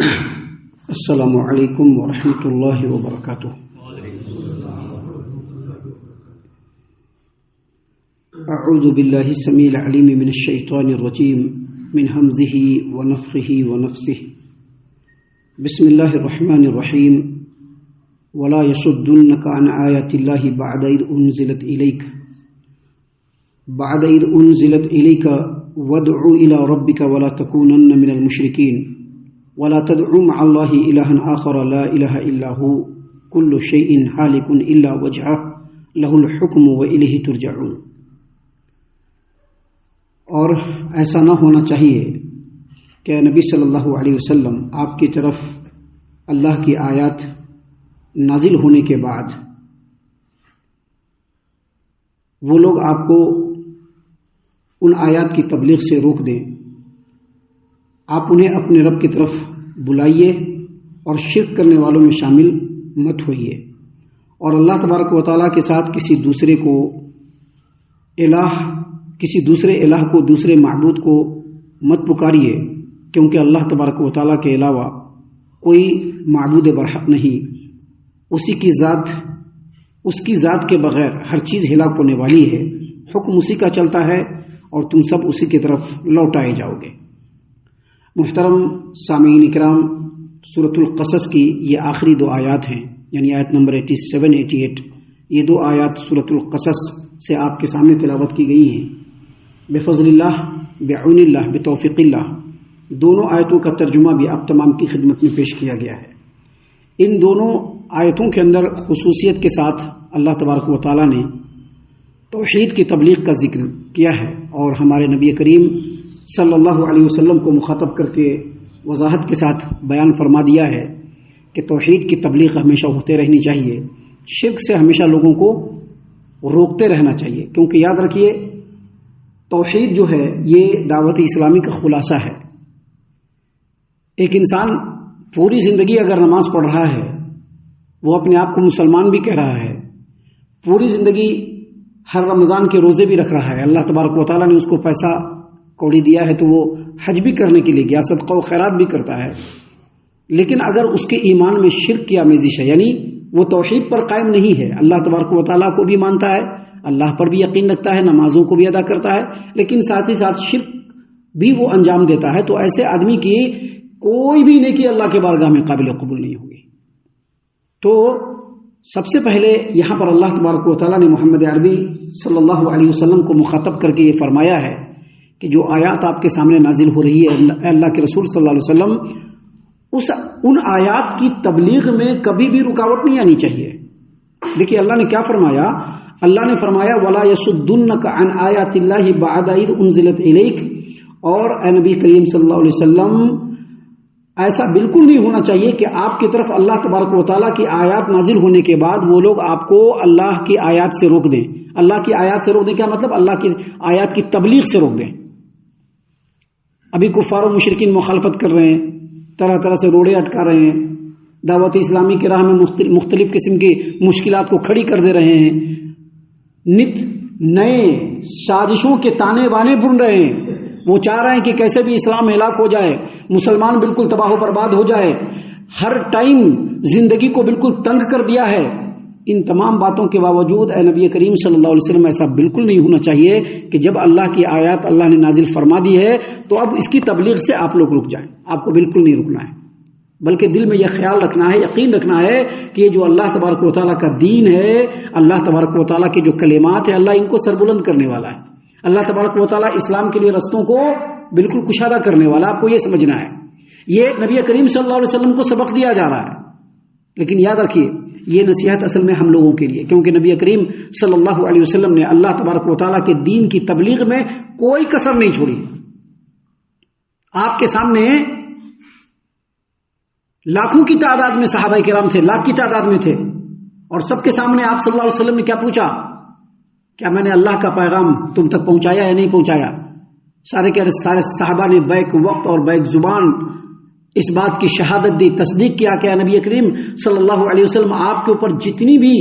السلام علیکم ورحمۃ اللہ وبرکاتہ۔ اعوذ باللہ السمیع العلیم من الشیطان الرجیم من حمزہ ونفخہ ونفثہ۔ بسم اللہ الرحمن الرحیم۔ ولا يصدنك عن آیات اللہ بعد اذ انزلت الیک وادع الى ربک ولا تکونن من المشرکین ولا تدع مع اللہ الہا آخر لا الہ الا هو کل شیء ہالک الا وجہہ لہ الحکم والیہ ترجعون۔ اور ایسا نہ ہونا چاہیے کہ نبی صلی اللہ علیہ وسلم آپ کی طرف اللہ کی آیات نازل ہونے کے بعد وہ لوگ آپ کو ان آیات کی تبلیغ سے روک دیں۔ آپ انہیں اپنے رب کی طرف بلائیے اور شرک کرنے والوں میں شامل مت ہوئیے، اور اللہ تبارک و تعالیٰ کے ساتھ کسی دوسرے الہ کو دوسرے معبود کو مت پکاریے، کیونکہ اللہ تبارک و تعالیٰ کے علاوہ کوئی معبود برحق نہیں۔ اس کی ذات کے بغیر ہر چیز ہلاک ہونے والی ہے، حکم اسی کا چلتا ہے اور تم سب اسی کی طرف لوٹائے جاؤ گے۔ محترم سامعین اکرام، سورۃ القصص کی یہ آخری دو آیات ہیں، یعنی آیت نمبر 87 88، یہ دو آیات سورۃ القصص سے آپ کے سامنے تلاوت کی گئی ہیں۔ بفضل اللہ، بعون اللہ، بتوفیق اللہ، دونوں آیتوں کا ترجمہ بھی آپ تمام کی خدمت میں پیش کیا گیا ہے۔ ان دونوں آیتوں کے اندر خصوصیت کے ساتھ اللہ تبارک و تعالیٰ نے توحید کی تبلیغ کا ذکر کیا ہے، اور ہمارے نبی کریم صلی اللہ علیہ وسلم کو مخاطب کر کے وضاحت کے ساتھ بیان فرما دیا ہے کہ توحید کی تبلیغ ہمیشہ ہوتے رہنی چاہیے، شرک سے ہمیشہ لوگوں کو روکتے رہنا چاہیے، کیونکہ یاد رکھیے توحید جو ہے یہ دعوت اسلامی کا خلاصہ ہے۔ ایک انسان پوری زندگی اگر نماز پڑھ رہا ہے، وہ اپنے آپ کو مسلمان بھی کہہ رہا ہے، پوری زندگی ہر رمضان کے روزے بھی رکھ رہا ہے، اللہ تبارک و تعالیٰ نے اس کو پیسہ کوڑی دیا ہے تو وہ حج بھی کرنے کے لیے گیا، صدقہ و خیرات بھی کرتا ہے، لیکن اگر اس کے ایمان میں شرک کی آمیزش ہے، یعنی وہ توحید پر قائم نہیں ہے، اللہ تبارک و تعالیٰ کو بھی مانتا ہے، اللہ پر بھی یقین رکھتا ہے، نمازوں کو بھی ادا کرتا ہے، لیکن ساتھ ہی ساتھ شرک بھی وہ انجام دیتا ہے، تو ایسے آدمی کی کوئی بھی نیکی اللہ کے بارگاہ میں قابل قبول نہیں ہوگی۔ تو سب سے پہلے یہاں پر اللہ تبارک و تعالیٰ نے محمد عربی صلی اللہ علیہ وسلم کو مخاطب کر کے یہ فرمایا ہے کہ جو آیات آپ کے سامنے نازل ہو رہی ہے، اللہ کے رسول صلی اللہ علیہ وسلم ان آیات کی تبلیغ میں کبھی بھی رکاوٹ نہیں آنی چاہیے۔ دیکھیے اللہ نے کیا فرمایا، اللہ نے فرمایا وَلَا يَصُدُّنَّكَ عَنْ آيَاتِ اللَّهِ بَعْدَ إِذْ أُنزِلَتْ إِلَيْكَ، اور اے نبی کریم صلی اللہ علیہ وسلم ایسا بالکل نہیں ہونا چاہیے کہ آپ کی طرف اللہ تبارک و تعالیٰ کی آیات نازل ہونے کے بعد وہ لوگ آپ کو اللہ کی آیات سے روک دیں۔ اللہ کی آیات سے روک دیں کیا مطلب؟ اللہ کی آیات کی تبلیغ سے روک دیں۔ ابھی کفار و مشرکین مخالفت کر رہے ہیں، طرح طرح سے روڑے اٹکا رہے ہیں، دعوت اسلامی کی راہ میں مختلف قسم کی مشکلات کو کھڑی کر دے رہے ہیں، نت نئے سازشوں کے تانے بانے بن رہے ہیں، وہ چاہ رہے ہیں کہ کیسے بھی اسلام ہلاک ہو جائے، مسلمان بالکل تباہ و برباد ہو جائے، ہر ٹائم زندگی کو بالکل تنگ کر دیا ہے۔ ان تمام باتوں کے باوجود اے نبی کریم صلی اللہ علیہ وسلم ایسا بالکل نہیں ہونا چاہیے کہ جب اللہ کی آیات اللہ نے نازل فرما دی ہے تو اب اس کی تبلیغ سے آپ لوگ رک جائیں۔ آپ کو بالکل نہیں رکنا ہے، بلکہ دل میں یہ خیال رکھنا ہے، یقین رکھنا ہے کہ یہ جو اللہ تبارک و تعالیٰ کا دین ہے، اللہ تبارک و تعالیٰ کے جو کلمات ہیں، اللہ ان کو سربلند کرنے والا ہے۔ اللہ تبارک و تعالیٰ اسلام کے لیے رستوں کو بالکل کشادہ کرنے والا، آپ کو یہ سمجھنا ہے۔ یہ نبی کریم صلی اللہ علیہ وسلم کو سبق دیا جا رہا ہے، لیکن یاد رکھیے یہ نصیحت اصل میں ہم لوگوں کے لیے، کیونکہ نبی کریم صلی اللہ علیہ وسلم نے اللہ تبارک و تعالیٰ کے دین کی تبلیغ میں کوئی کسر نہیں چھوڑی۔ آپ کے سامنے لاکھوں کی تعداد میں صحابہ کرام تھے، لاکھ کی تعداد میں تھے، اور سب کے سامنے آپ صلی اللہ علیہ وسلم نے کیا پوچھا؟ کیا میں نے اللہ کا پیغام تم تک پہنچایا یا نہیں پہنچایا؟ سارے صحابہ نے بیک وقت اور بیک زبان اس بات کی شہادت دی، تصدیق کیا کہ نبی کریم صلی اللہ علیہ وسلم آپ کے اوپر جتنی بھی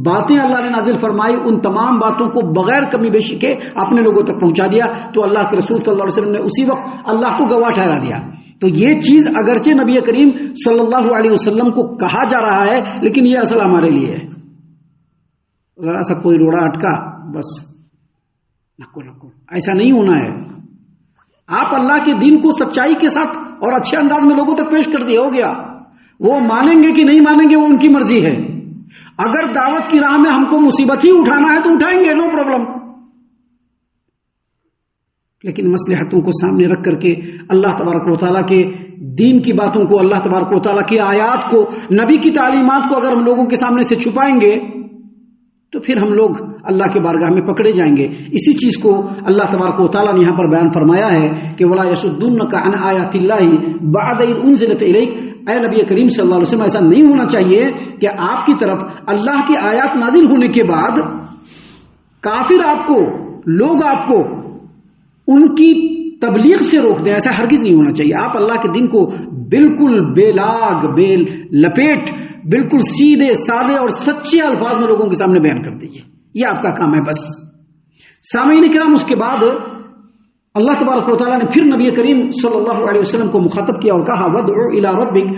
باتیں اللہ نے نازل فرمائی ان تمام باتوں کو بغیر کمی بیشی کے اپنے لوگوں تک پہنچا دیا. تو اللہ کے رسول صلی اللہ علیہ وسلم نے اسی وقت اللہ کو گواہ ٹھہرا دیا. تو یہ چیز اگرچہ نبی کریم صلی اللہ علیہ وسلم کو کہا جا رہا ہے لیکن یہ اصل ہمارے لیے ہے. ذرا سا کوئی روڑا اٹکا بس نکو ایسا نہیں ہونا ہے. آپ اللہ کے دین کو سچائی کے ساتھ اور اچھے انداز میں لوگوں تک پیش کر دیا، ہو گیا. وہ مانیں گے کہ نہیں مانیں گے وہ ان کی مرضی ہے. اگر دعوت کی راہ میں ہم کو مصیبت ہی اٹھانا ہے تو اٹھائیں گے، نو پرابلم. لیکن مصلحتوں کو سامنے رکھ کر کے اللہ تبارک و تعالیٰ کے دین کی باتوں کو، اللہ تبارک و تعالیٰ کی آیات کو، نبی کی تعلیمات کو اگر ہم لوگوں کے سامنے سے چھپائیں گے تو پھر ہم لوگ اللہ کے بارگاہ میں پکڑے جائیں گے. اسی چیز کو اللہ تبارک و تعالیٰ نے یہاں پر بیان فرمایا ہے کہ وَلَا يَصُدُّنَّكَ عَنْ آيَاتِ اللَّهِ بَعْدَ إِذْ أُنزِلَتْ إِلَيْكَ. اے نبی کریم صلی اللہ علیہ وسلم ایسا نہیں ہونا چاہیے کہ آپ کی طرف اللہ کی آیات نازل ہونے کے بعد کافر آپ کو، لوگ آپ کو ان کی تبلیغ سے روک دیں. ایسا ہرگز نہیں ہونا چاہیے. آپ اللہ کے دین کو بالکل بے لاگ، بے لپیٹ، بالکل سیدھے سادے اور سچے الفاظ میں لوگوں کے سامنے بیان کر دیجیے. یہ آپ کا کام ہے بس. سامعین کرام، اس کے بعد اللہ تبارک و تعالیٰ نے پھر نبی کریم صلی اللہ علیہ وسلم کو مخاطب کیا اور کہا وَادْعُ إِلَىٰ رَبِّكَ.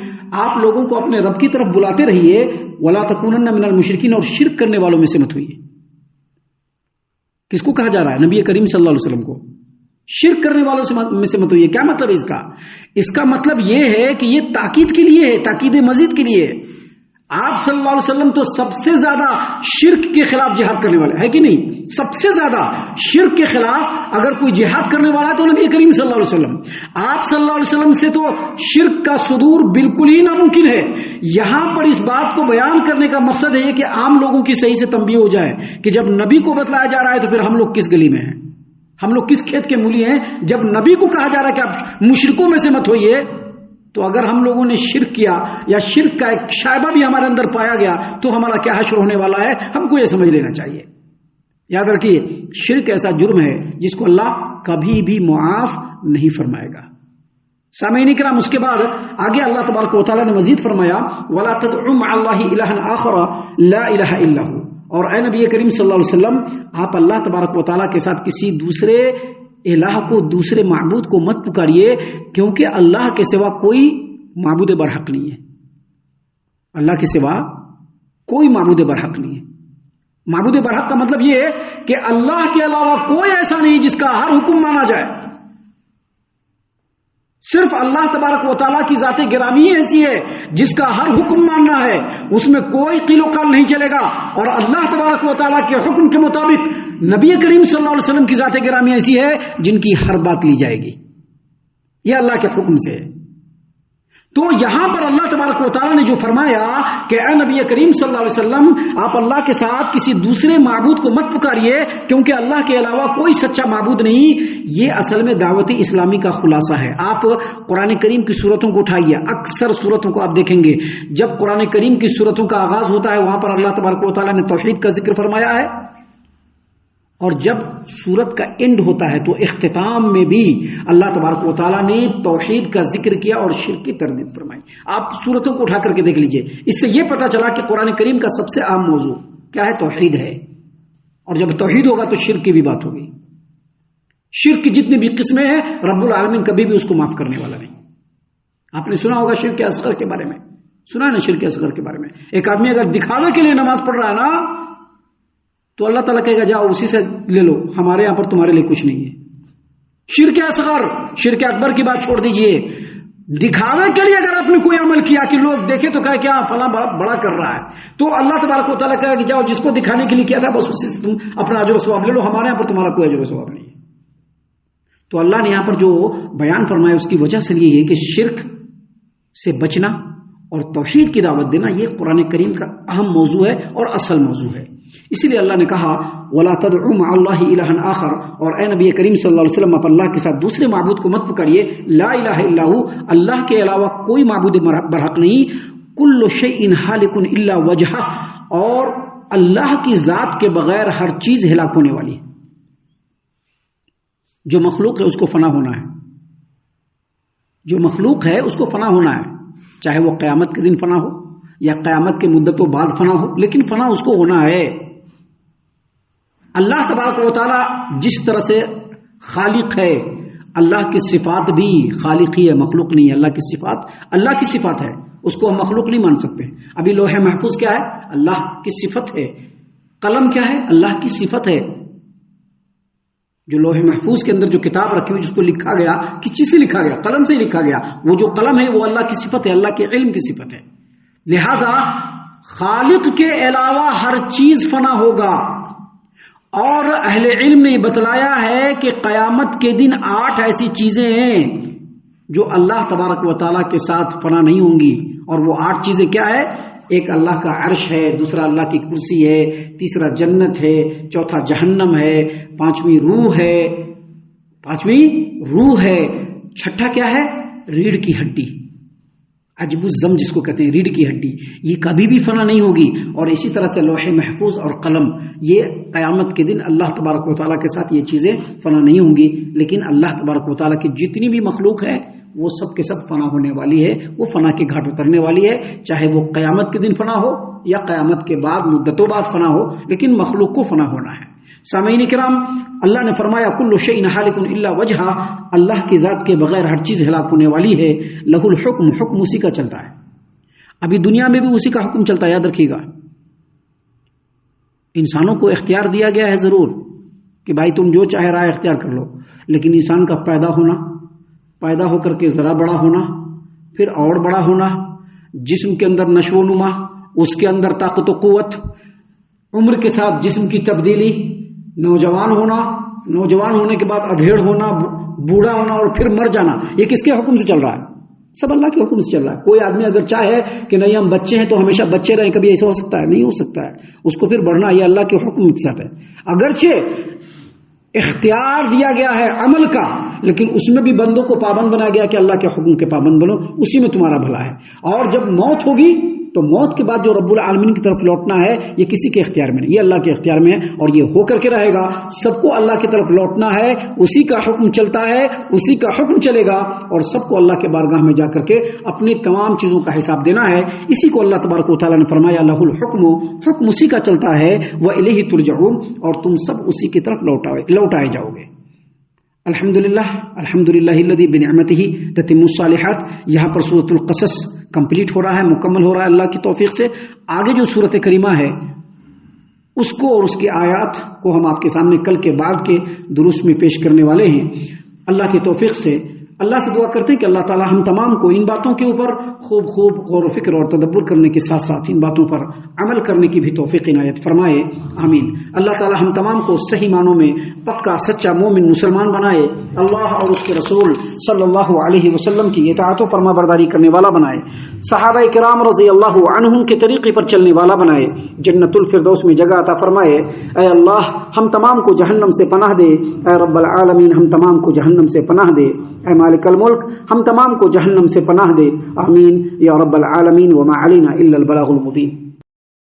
آپ لوگوں کو اپنے رب کی طرف بلاتے رہیے. وَلَا تَكُونَنَّ مِنَ الْمُشْرِكِينَ. اور شرک کرنے والوں میں سے مت ہوئیے. کس کو کہا جا رہا ہے؟ نبی کریم صلی اللہ علیہ وسلم کو. شرک کرنے والوں میں سے مت ہوئیے. کیا مطلب ہے اس کا؟ اس کا مطلب یہ ہے کہ یہ تاکید کے لیے ہے، تاکید مزید کے لیے. آپ صلی اللہ علیہ وسلم تو سب سے زیادہ شرک کے خلاف جہاد کرنے والے ہے کہ نہیں؟ سب سے زیادہ شرک کے خلاف اگر کوئی جہاد کرنے والا ہے تو نبی کریم صلی اللہ علیہ وسلم. آپ صلی اللہ علیہ وسلم سے تو شرک کا صدور بالکل ہی ناممکن ہے. یہاں پر اس بات کو بیان کرنے کا مقصد ہے کہ عام لوگوں کی صحیح سے تنبیہ ہو جائے کہ جب نبی کو بتلایا جا رہا ہے تو پھر ہم لوگ کس گلی میں ہیں، ہم لوگ کس کھیت کے مولی ہیں. جب نبی کو کہا جا رہا ہے کہ آپ مشرکوں میں سے مت ہوئیے، تو اگر ہم لوگوں نے شرک کیا یا شرک کا ایک شائبہ بھی ہمارے اندر پایا گیا تو ہمارا کیا حشر ہونے والا ہے، ہم کو یہ سمجھ لینا چاہیے. یاد رکھیے، شرک ایسا جرم ہے جس کو اللہ کبھی بھی معاف نہیں فرمائے گا. سامعین کرام، اس کے بعد آگے اللہ تبارک و تعالیٰ نے مزید فرمایا وَلَا تَدْعُ مَعَ اللَّهِ إِلَٰهًا آخَرَ لَا إِلَٰهَ إِلَّا هُوَ. اور اے نبی کریم صلی اللہ علیہ وسلم، آپ اللہ تبارک و تعالیٰ کے ساتھ کسی دوسرے الہ کو، دوسرے معبود کو مت پکاریے، کیونکہ اللہ کے سوا کوئی معبود برحق نہیں ہے. اللہ کے سوا کوئی معبود برحق نہیں ہے. معبود برحق کا مطلب یہ ہے کہ اللہ کے علاوہ کوئی ایسا نہیں جس کا ہر حکم مانا جائے. صرف اللہ تبارک و تعالیٰ کی ذات گرامی ایسی ہے جس کا ہر حکم ماننا ہے، اس میں کوئی قیل و قال نہیں چلے گا. اور اللہ تبارک و تعالیٰ کے حکم کے مطابق نبی کریم صلی اللہ علیہ وسلم کی ذات گرامی ایسی ہے جن کی ہر بات لی جائے گی. یہ اللہ کے حکم سے ہے. تو یہاں پر اللہ تبارک و تعالیٰ نے جو فرمایا کہ اے نبی کریم صلی اللہ علیہ وسلم، آپ اللہ کے ساتھ کسی دوسرے معبود کو مت پکاریے کیونکہ اللہ کے علاوہ کوئی سچا معبود نہیں، یہ اصل میں دعوت اسلامی کا خلاصہ ہے. آپ قرآن کریم کی صورتوں کو اٹھائیے، اکثر صورتوں کو آپ دیکھیں گے جب قرآن کریم کی صورتوں کا آغاز ہوتا ہے وہاں پر اللہ تبارک و تعالیٰ نے توحید کا ذکر فرمایا ہے، اور جب سورت کا اینڈ ہوتا ہے تو اختتام میں بھی اللہ تبارک و تعالیٰ نے توحید کا ذکر کیا اور شرک کی تردید فرمائی. آپ سورتوں کو اٹھا کر کے دیکھ لیجئے، اس سے یہ پتا چلا کہ قرآن کریم کا سب سے عام موضوع کیا ہے؟ توحید ہے. اور جب توحید ہوگا تو شرک کی بھی بات ہوگی. شرک کی جتنی بھی قسمیں ہیں رب العالمین کبھی بھی اس کو معاف کرنے والا نہیں. آپ نے سنا ہوگا شرک اصغر کے بارے میں، سنا ہے نا شرک اصغر کے بارے میں. ایک آدمی اگر دکھاوے کے لیے نماز پڑھ رہا ہے نا تو اللہ تعالیٰ کہے گا جاؤ اسی سے لے لو، ہمارے یہاں پر تمہارے لیے کچھ نہیں ہے. شرک اصغر، شرک اکبر کی بات چھوڑ دیجئے. دکھاوے کے لیے اگر آپ نے کوئی عمل کیا کہ لوگ دیکھے تو کہا کہ ہاں فلاں بڑا کر رہا ہے، تو اللہ تبارک و تعالیٰ کہے کہ جاؤ جس کو دکھانے کے لیے کیا تھا بس اسی سے تم اپنا اجر و ثواب لے لو، ہمارے یہاں پر تمہارا کوئی اجر و ثواب نہیں ہے. تو اللہ نے یہاں پر جو بیان فرمایا اس کی وجہ سے یہ ہے کہ شرک سے بچنا اور توحید کی دعوت دینا یہ قرآن کریم کا اہم موضوع ہے اور اصل موضوع ہے. اسی لیے اللہ نے کہا وَلَا تَدْعُ مَعَ اللَّهِ إِلَٰهًا آخَرَ. اور اے نبی کریم صلی اللہ علیہ وسلم، آپ اللہ کے ساتھ دوسرے معبود کو مت پکاریے. لا الہ الا ہو، اللہ کے علاوہ کوئی معبود برحق نہیں. کل شیء ہالک الا وجہہ، اور اللہ کی ذات کے بغیر ہر چیز ہلاک ہونے والی ہے. جو مخلوق ہے اس کو فنا ہونا ہے. جو مخلوق ہے اس کو فنا ہونا ہے، چاہے وہ قیامت کے دن فنا ہو یا قیامت کے مدت و بعد فنا ہو، لیکن فنا اس کو ہونا ہے۔ اللہ تبارک و تعالی جس طرح سے خالق ہے، اللہ کی صفات بھی خالق ہی ہے، مخلوق نہیں ہے۔ اللہ کی صفات اللہ کی صفات ہے، اس کو ہم مخلوق نہیں مان سکتے۔ ابھی لوح محفوظ کیا ہے؟ اللہ کی صفت ہے۔ قلم کیا ہے؟ اللہ کی صفت ہے۔ جو لوح محفوظ کے اندر جو کتاب رکھی ہوئی، جس کو لکھا گیا، کس چیز سے لکھا گیا؟ قلم سے لکھا گیا۔ وہ جو قلم ہے وہ اللہ کی صفت ہے، اللہ کے علم کی صفت ہے۔ لہذا خالق کے علاوہ ہر چیز فنا ہوگا، اور اہل علم نے بتلایا ہے کہ قیامت کے دن 8 ایسی چیزیں ہیں جو اللہ تبارک و تعالیٰ کے ساتھ فنا نہیں ہوں گی، اور وہ 8 چیزیں کیا ہے؟ ایک اللہ کا عرش ہے، دوسرا اللہ کی کرسی ہے، تیسرا جنت ہے، چوتھا جہنم ہے، پانچویں روح ہے، چھٹا کیا ہے؟ ریڑھ کی ہڈی، عجب الزم جس کو کہتے ہیں، ریڑھ کی ہڈی، یہ کبھی بھی فنا نہیں ہوگی۔ اور اسی طرح سے لوح محفوظ اور قلم، یہ قیامت کے دن اللہ تبارک و تعالیٰ کے ساتھ یہ چیزیں فنا نہیں ہوں گی، لیکن اللہ تبارک و تعالیٰ کی جتنی بھی مخلوق ہے وہ سب کے سب فنا ہونے والی ہے، وہ فنا کے گھاٹ اترنے والی ہے، چاہے وہ قیامت کے دن فنا ہو یا قیامت کے بعد مدتوں بعد فنا ہو، لیکن مخلوق کو فنا ہونا ہے۔ سامعین کرام، اللہ نے فرمایا کل شیء ہالک الا وجہہ، اللہ کی ذات کے بغیر ہر چیز ہلاک ہونے والی ہے۔ لہ الحکم، حکم اسی کا چلتا ہے۔ ابھی دنیا میں بھی اسی کا حکم چلتا ہے، یاد رکھیے گا۔ انسانوں کو اختیار دیا گیا ہے ضرور کہ بھائی تم جو چاہے رائے اختیار کر لو، لیکن انسان کا پیدا ہو کر کے ذرا بڑا ہونا، پھر اور بڑا ہونا، جسم کے اندر نشو و نما، اس کے اندر طاقت و قوت، عمر کے ساتھ جسم کی تبدیلی، نوجوان ہونے کے بعد ادھیڑ ہونا، بوڑھا ہونا، اور پھر مر جانا، یہ کس کے حکم سے چل رہا ہے؟ سب اللہ کے حکم سے چل رہا ہے۔ کوئی آدمی اگر چاہے کہ نہیں ہم بچے ہیں تو ہمیشہ بچے رہیں، کبھی ایسا ہو سکتا ہے؟ نہیں ہو سکتا ہے، اس کو پھر بڑھنا یہ اللہ کے حکم کے ساتھ ہے۔ اگرچہ اختیار دیا گیا ہے عمل کا، لیکن اس میں بھی بندوں کو پابند بنا گیا کہ اللہ کے حکم کے پابند بنو، اسی میں تمہارا بھلا ہے۔ اور جب موت ہوگی تو موت کے بعد جو رب العالمین کی طرف لوٹنا ہے یہ کسی کے اختیار میں نہیں، یہ اللہ کے اختیار میں ہے، اور یہ ہو کر کے رہے گا۔ سب کو اللہ کی طرف لوٹنا ہے، اسی کا حکم چلتا ہے، اسی کا حکم چلے گا، اور سب کو اللہ کے بارگاہ میں جا کر کے اپنی تمام چیزوں کا حساب دینا ہے۔ اسی کو اللہ تبارک و تعالیٰ نے فرمایا لہ الحکم، حکم اسی کا چلتا ہے، وإلیہ ترجعون، اور تم سب اسی کی طرف لوٹائے جاؤ گے۔ الحمدللہ الذی بنعمتہ تتم الصالحات، یہاں پر سورۃ القصص کمپلیٹ ہو رہا ہے، مکمل ہو رہا ہے اللہ کی توفیق سے۔ آگے جو سورۃ کریمہ ہے اس کو اور اس کی آیات کو ہم آپ کے سامنے کل کے بعد کے دروس میں پیش کرنے والے ہیں اللہ کی توفیق سے۔ اللہ سے دعا کرتے ہیں کہ اللہ تعالی ہم تمام کو ان باتوں کے اوپر خوب غور و فکر اور تدبر کرنے کے ساتھ ساتھ ان باتوں پر عمل کرنے کی بھی توفیق عنایت فرمائے، آمین۔ اللہ تعالی ہم تمام کو صحیح معنوں میں پکا سچا مومن مسلمان بنائے، اللہ اور اس کے رسول صلی اللہ علیہ وسلم کی اطاعت و فرما برداری کرنے والا بنائے، صحابہ کرام رضی اللہ عنہم کے طریقے پر چلنے والا بنائے، جنت الفردوس میں جگہ عطا فرمائے۔ اے اللہ ہم تمام کو جہنم سے پناہ دے، اے رب العالمین ہم تمام کو جہنم سے پناہ دے، اے مالک الملک ہم تمام کو جہنم سے پناہ دے، آمین یا رب العالمین۔ وما علینا الا البلاغ المبین۔